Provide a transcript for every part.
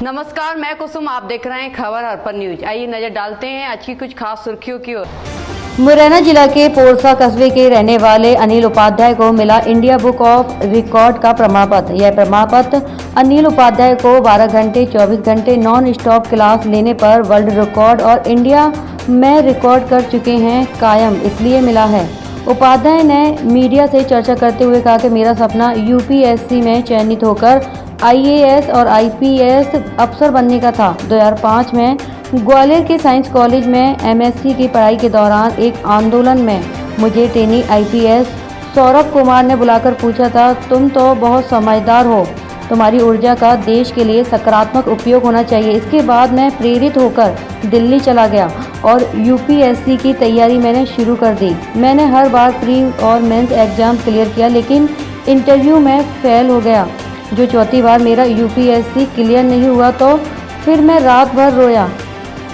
नमस्कार, मैं कुसुम। आप देख रहे हैं खबर अर्पण न्यूज। आइए नजर डालते हैं आज की कुछ खास सुर्खियों की ओर। मुरैना जिला के पोरसा कस्बे के रहने वाले अनिल उपाध्याय को मिला इंडिया बुक ऑफ रिकॉर्ड का प्रमाण पत्र। यह प्रमाण पत्र अनिल उपाध्याय को 12 घंटे 24 घंटे नॉन स्टॉप क्लास लेने पर वर्ल्ड रिकॉर्ड और इंडिया में रिकॉर्ड कर चुके हैं कायम इसलिए मिला है। उपाध्याय ने मीडिया से चर्चा करते हुए कहा कि मेरा सपना यूपीएससी में चयनित होकर आईएएस और आईपीएस अफसर बनने का था। 2005 में ग्वालियर के साइंस कॉलेज में एमएससी की पढ़ाई के दौरान एक आंदोलन में मुझे ट्रेनी आईपीएस सौरभ कुमार ने बुलाकर पूछा था, तुम तो बहुत समझदार हो, तुम्हारी ऊर्जा का देश के लिए सकारात्मक उपयोग होना चाहिए। इसके बाद मैं प्रेरित होकर दिल्ली चला गया और यूपीएससी की तैयारी मैंने शुरू कर दी। मैंने हर बार प्री और मेंस एग्जाम क्लियर किया, लेकिन इंटरव्यू में फेल हो गया। जो चौथी बार मेरा यूपीएससी क्लियर नहीं हुआ तो फिर मैं रात भर रोया।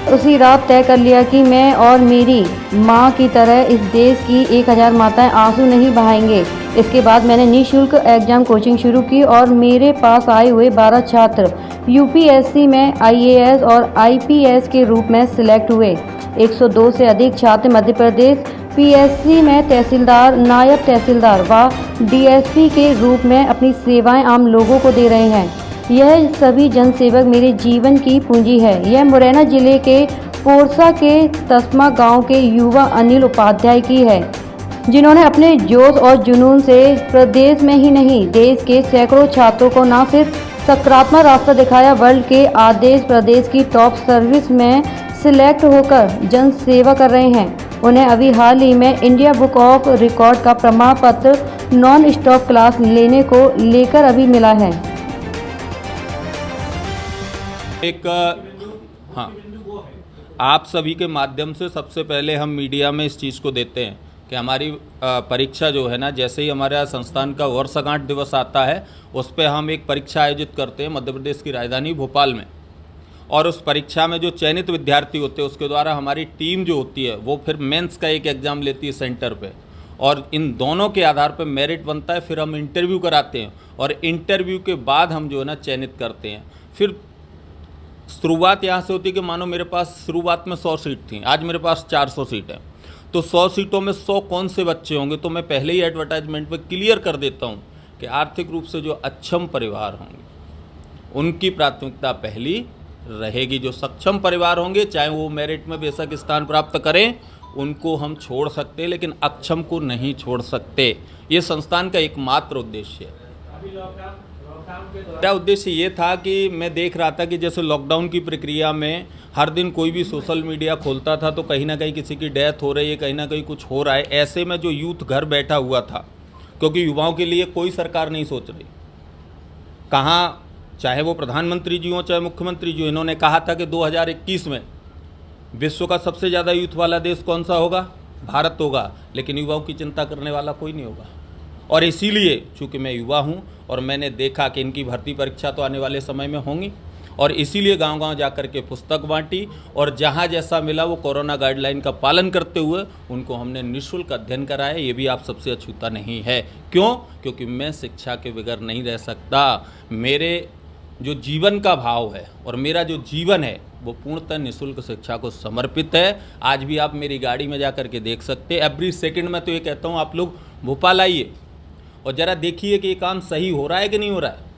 उसी रात तय कर लिया कि मैं और मेरी माँ की तरह इस देश की 1000 माताएं आंसू नहीं बहाएंगे। इसके बाद मैंने निःशुल्क एग्जाम कोचिंग शुरू की और मेरे पास आए हुए 12 छात्र यूपीएससी में आईएएस और आईपीएस के रूप में सिलेक्ट हुए। 102 से अधिक छात्र मध्य प्रदेश पीएससी में तहसीलदार, नायब तहसीलदार व डीएसपी के रूप में अपनी सेवाएं आम लोगों को दे रहे हैं। यह सभी जनसेवक मेरे जीवन की पूंजी है। यह मुरैना जिले के पोरसा के तस्मा गांव के युवा अनिल उपाध्याय की है, जिन्होंने अपने जोश और जुनून से प्रदेश में ही नहीं देश के सैकड़ों छात्रों को न सिर्फ सकारात्मक रास्ता दिखाया, वर्ल्ड के आदेश प्रदेश की टॉप सर्विस में सिलेक्ट होकर जन सेवा कर रहे हैं। उन्हें अभी हाल ही में इंडिया बुक ऑफ रिकॉर्ड का प्रमाण पत्र नॉन स्टॉप क्लास लेने को लेकर अभी मिला है। हाँ, आप सभी के माध्यम से सबसे पहले हम मीडिया में इस चीज़ को देते हैं कि हमारी परीक्षा जो है ना, जैसे ही हमारे संस्थान का वर्षगांठ दिवस आता है उस पर हम एक परीक्षा आयोजित करते हैं मध्य प्रदेश की राजधानी भोपाल में। और उस परीक्षा में जो चयनित विद्यार्थी होते हैं उसके द्वारा हमारी टीम जो होती है वो फिर मेंस का एक एग्ज़ाम लेती है सेंटर पे, और इन दोनों के आधार पर मेरिट बनता है। फिर हम इंटरव्यू कराते हैं और इंटरव्यू के बाद हम जो है ना चयनित करते हैं। फिर शुरुआत यहाँ से होती है कि मानो मेरे पास शुरुआत में 100 सीट थी, आज मेरे पास 400 सीट है, तो 100 सीटों में 100 कौन से बच्चे होंगे, तो मैं पहले ही एडवर्टाइजमेंट में क्लियर कर देता हूँ कि आर्थिक रूप से जो अक्षम परिवार होंगे उनकी प्राथमिकता पहली रहेगी। जो सक्षम परिवार होंगे चाहे वो मेरिट में बेशक स्थान प्राप्त करें, उनको हम छोड़ सकते हैं, लेकिन अक्षम को नहीं छोड़ सकते। ये संस्थान का एकमात्र उद्देश्य है। मेरा उद्देश्य ये था कि मैं देख रहा था कि जैसे लॉकडाउन की प्रक्रिया में हर दिन कोई भी सोशल मीडिया खोलता था तो कहीं ना कहीं किसी की डेथ हो रही है, कहीं ना कहीं कुछ हो रहा है। ऐसे में जो यूथ घर बैठा हुआ था, क्योंकि युवाओं के लिए कोई सरकार नहीं सोच रही, कहाँ चाहे वो प्रधानमंत्री जी हों चाहे मुख्यमंत्री जी, इन्होंने कहा था कि 2021 में विश्व का सबसे ज़्यादा यूथ वाला देश कौन सा होगा, भारत होगा, लेकिन युवाओं की चिंता करने वाला कोई नहीं होगा। और इसीलिए चूँकि मैं युवा हूँ और मैंने देखा कि इनकी भर्ती परीक्षा तो आने वाले समय में होंगी, और इसीलिए गांव-गांव जाकर के पुस्तक बांटी और जहां जैसा मिला वो कोरोना गाइडलाइन का पालन करते हुए उनको हमने निःशुल्क अध्ययन कराया। ये भी आप सबसे अछूता नहीं है। क्यों? क्योंकि मैं शिक्षा के बगैर नहीं रह सकता। मेरे जो जीवन का भाव है और मेरा जो जीवन है वो पूर्णतः निःशुल्क शिक्षा को समर्पित है। आज भी आप मेरी गाड़ी में जाकर के देख सकते हैं। एवरी सेकेंड में तो ये कहता हूँ आप लोग भोपाल आइए और ज़रा देखिए कि ये काम सही हो रहा है कि नहीं हो रहा है।